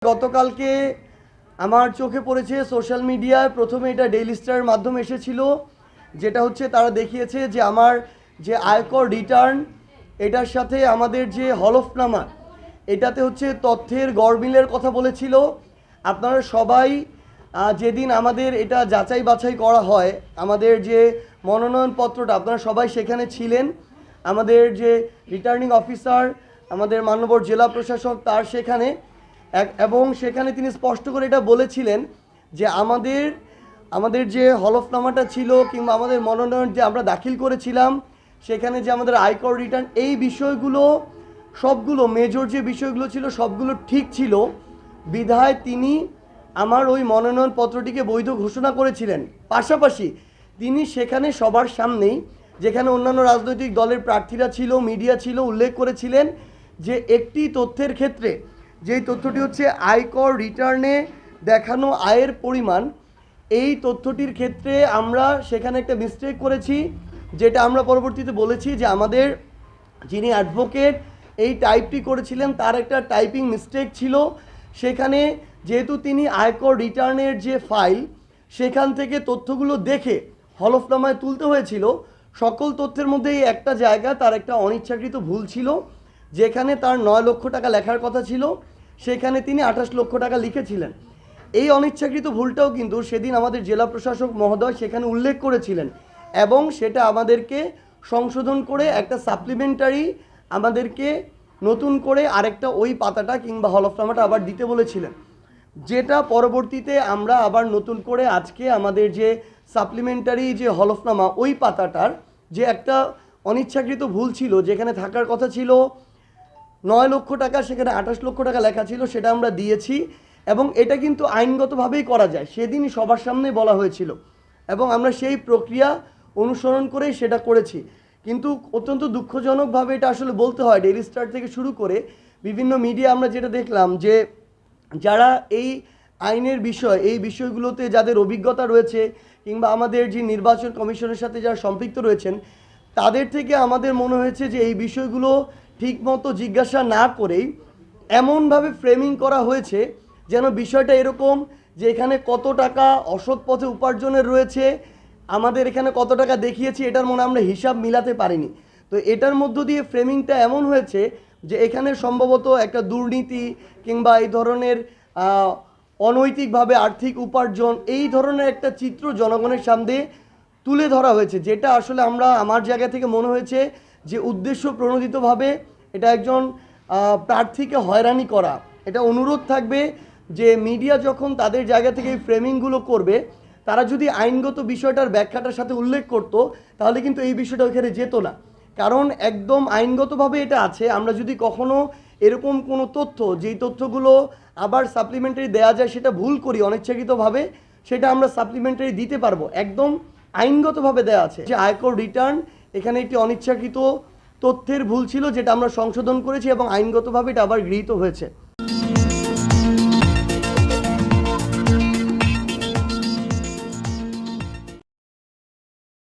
গতকালকে আমার চোখে পড়েছে সোশ্যাল মিডিয়ায়, প্রথমে এটা ডেইলি স্টারের মাধ্যমে এসেছিল, যেটা হচ্ছে তারা দেখিয়েছে যে আমার যে আয়কর রিটার্ন এটার সাথে আমাদের যে হলফনামা এটাতে হচ্ছে তথ্যের গরমিলের কথা বলেছিল। আপনারা সবাই যেদিন আমাদের এটা যাচাই বাছাই করা হয়, আমাদের যে মনোনয়নপত্রটা আপনারা সবাই সেখানে ছিলেন। আমাদের যে রিটার্নিং অফিসার, আমাদের মাননীয় জেলা প্রশাসক তার সেখানে এবং সেখানে তিনি স্পষ্ট করে এটা বলেছিলেন যে আমাদের যে হলফনামাটা ছিল কিংবা আমাদের মনোনয়ন যে আমরা দাখিল করেছিলাম সেখানে যে আমাদের আয়কর রিটার্ন এই বিষয়গুলো সবগুলো মেজর যে বিষয়গুলো ছিল সবগুলো ঠিক ছিল বিধায় তিনি আমার ওই মনোনয়নপত্রটিকে বৈধ ঘোষণা করেছিলেন। পাশাপাশি তিনি সেখানে সবার সামনেই, যেখানে অন্যান্য রাজনৈতিক দলের প্রার্থীরা ছিল, মিডিয়া ছিল, উল্লেখ করেছিলেন যে একটি তথ্যের ক্ষেত্রে, যেই তথ্যটি হচ্ছে আয়কর রিটার্নে দেখানো আয়ের পরিমাণ, এই তথ্যটির ক্ষেত্রে আমরা সেখানে একটা মিস্টেক করেছি, যেটা আমরা পরবর্তীতে বলেছি যে আমাদের যিনি অ্যাডভোকেট এই টাইপটি করেছিলেন তার একটা টাইপিং মিস্টেক ছিল। সেখানে যেহেতু তিনি আয়কর রিটার্নের যে ফাইল সেখান থেকে তথ্যগুলো দেখে হলফনামায় তুলতে হয়েছিল, সকল তথ্যের মধ্যে এই একটা জায়গা তার একটা অনিচ্ছাকৃত ভুল ছিল, যেখানে তার 9 লক্ষ টাকা লেখার কথা ছিল সেখানে তিনি 28 লক্ষ টাকা লিখেছিলেন। এই অনিচ্ছাকৃত ভুলটাও কিন্তু সেদিন আমাদের জেলা প্রশাসক মহোদয় সেখানে উল্লেখ করেছিলেন এবং সেটা আমাদেরকে সংশোধন করে একটা সাপ্লিমেন্টারি আমাদেরকে নতুন করে আরেকটা ওই পাতাটা কিংবা হলফনামাটা আবার দিতে বলেছিলেন, যেটা পরবর্তীতে আমরা আবার নতুন করে আজকে আমাদের যে সাপ্লিমেন্টারি যে হলফনামা ওই পাতাটার যে একটা অনিচ্ছাকৃত ভুল ছিল, যেখানে থাকার কথা ছিল 9 লক্ষ টাকা সেখানে 28 লক্ষ টাকা লেখা ছিল, সেটা আমরা দিয়েছি এবং এটা কিন্তু আইনগতভাবেই করা যায়, সেদিনই সবার সামনে বলা হয়েছিল এবং আমরা সেই প্রক্রিয়া অনুসরণ করেই সেটা করেছি। কিন্তু অত্যন্ত দুঃখজনকভাবে এটা আসলে বলতে হয়, ডেইলি স্টার থেকে শুরু করে বিভিন্ন মিডিয়া আমরা যেটা দেখলাম যে যারা এই আইনের বিষয় এই বিষয়গুলোতে যাদের অভিজ্ঞতা রয়েছে কিংবা আমাদের যে নির্বাচন কমিশনের সাথে যারা সম্পৃক্ত রয়েছেন তাদের থেকে আমাদের মনে হয়েছে যে এই বিষয়গুলো ঠিকমতো জিজ্ঞাসা না করেই এমনভাবে ফ্রেমিং করা হয়েছে যেন বিষয়টা এরকম যে এখানে কত টাকা অসৎ পথে উপার্জনের রয়েছে, আমাদের এখানে কত টাকা দেখিয়েছি এটার মনে আমরা হিসাব মিলাতে পারিনি। তো এটার মধ্য দিয়ে ফ্রেমিংটা এমন হয়েছে যে এখানে সম্ভবত একটা দুর্নীতি কিংবা এই ধরনের অনৈতিকভাবে আর্থিক উপার্জন এই ধরনের একটা চিত্র জনগণের সামনে তুলে ধরা হয়েছে, যেটা আসলে আমার জায়গা থেকে মনে হয়েছে যে উদ্দেশ্য প্রণোদিতভাবে এটা একজন প্রার্থীকে হয়রানি করা। এটা অনুরোধ থাকবে যে মিডিয়া যখন তাদের জায়গা থেকে এই ফ্রেমিংগুলো করবে তারা যদি আইনগত বিষয়টার ব্যাখ্যাটার সাথে উল্লেখ করত তাহলে কিন্তু এই বিষয়টা ওইখানে যেত না, কারণ একদম আইনগতভাবে এটা আছে। আমরা যদি কখনো এরকম কোনো তথ্য যেই তথ্যগুলো আবার সাপ্লিমেন্টারি দেওয়া যায় সেটা ভুল করি অনিচ্ছাকৃতভাবে, সেটা আমরা সাপ্লিমেন্টারি দিতে পারবো, একদম আইনগতভাবে দেওয়া আছে। যে আয়কর রিটার্ন এখানে একটি অনিচ্ছাকৃত তথ্যের ভুল ছিল যেটা আমরা সংশোধন করেছি এবং আইনগতভাবে এটা আবার গৃহীত হয়েছে।